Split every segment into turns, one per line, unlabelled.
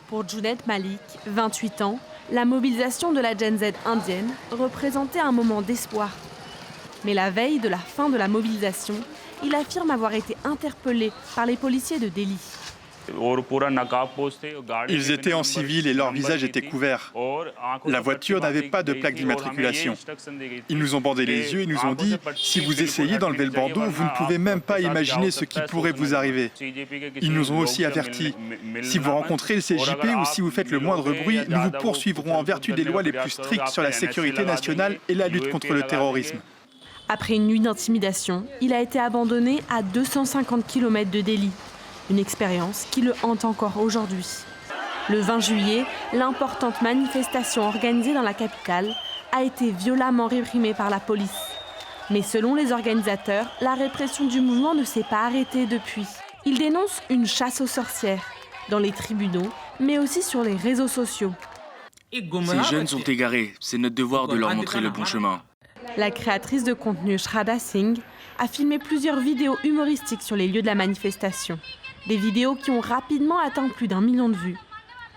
Pour Junaid Malik, 28 ans, la mobilisation de la Gen Z indienne représentait un moment d'espoir. Mais la veille de la fin de la mobilisation, il affirme avoir été interpellé par les policiers de Delhi.
Ils étaient en civil et leur visage était couvert. La voiture n'avait pas de plaque d'immatriculation. Ils nous ont bandé les yeux et nous ont dit « Si vous essayez d'enlever le bandeau, vous ne pouvez même pas imaginer ce qui pourrait vous arriver. » Ils nous ont aussi avertis « Si vous rencontrez le CJP ou si vous faites le moindre bruit, nous vous poursuivrons en vertu des lois les plus strictes sur la sécurité nationale et la lutte contre le terrorisme. »
Après une nuit d'intimidation, il a été abandonné à 250 km de Delhi. Une expérience qui le hante encore aujourd'hui. Le 20 juillet, l'importante manifestation organisée dans la capitale a été violemment réprimée par la police. Mais selon les organisateurs, la répression du mouvement ne s'est pas arrêtée depuis. Ils dénoncent une chasse aux sorcières, dans les tribunaux, mais aussi sur les réseaux sociaux.
Ces jeunes sont égarés, c'est notre devoir de leur montrer le bon chemin.
La créatrice de contenu Shraddha Singh a filmé plusieurs vidéos humoristiques sur les lieux de la manifestation. Des vidéos qui ont rapidement atteint plus d'1 million de vues.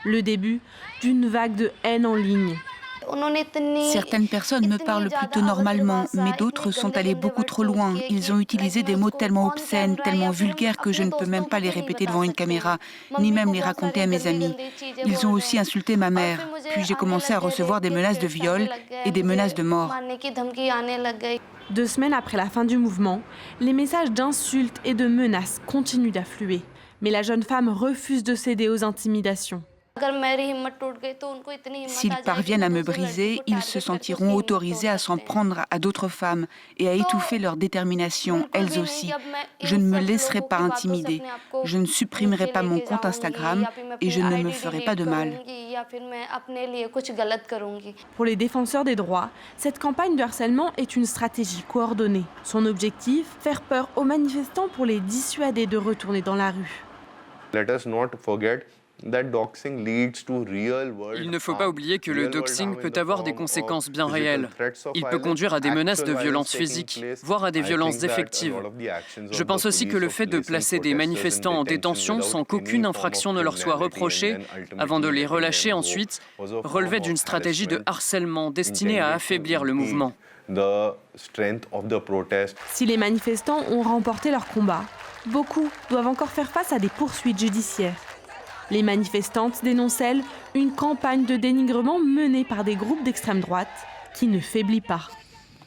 Le début d'une vague de haine en ligne.
Certaines personnes me parlent plutôt normalement, mais d'autres sont allées beaucoup trop loin. Ils ont utilisé des mots tellement obscènes, tellement vulgaires que je ne peux même pas les répéter devant une caméra, ni même les raconter à mes amis. Ils ont aussi insulté ma mère. Puis j'ai commencé à recevoir des menaces de viol et des menaces de mort.
2 semaines après la fin du mouvement, les messages d'insultes et de menaces continuent d'affluer. Mais la jeune femme refuse de céder aux intimidations.
S'ils parviennent à me briser, ils se sentiront autorisés à s'en prendre à d'autres femmes et à étouffer leur détermination, elles aussi. Je ne me laisserai pas intimider. Je ne supprimerai pas mon compte Instagram et je ne me ferai pas de mal.
Pour les défenseurs des droits, cette campagne de harcèlement est une stratégie coordonnée. Son objectif, faire peur aux manifestants pour les dissuader de retourner dans la rue.
Il ne faut pas oublier que le doxing peut avoir des conséquences bien réelles. Il peut conduire à des menaces de violence physique, voire à des violences effectives. Je pense aussi que le fait de placer des manifestants en détention sans qu'aucune infraction ne leur soit reprochée, avant de les relâcher ensuite, relevait d'une stratégie de harcèlement destinée à affaiblir le mouvement.
Si les manifestants ont remporté leur combat, beaucoup doivent encore faire face à des poursuites judiciaires. Les manifestantes dénoncent, elles, une campagne de dénigrement menée par des groupes d'extrême droite qui ne faiblit pas.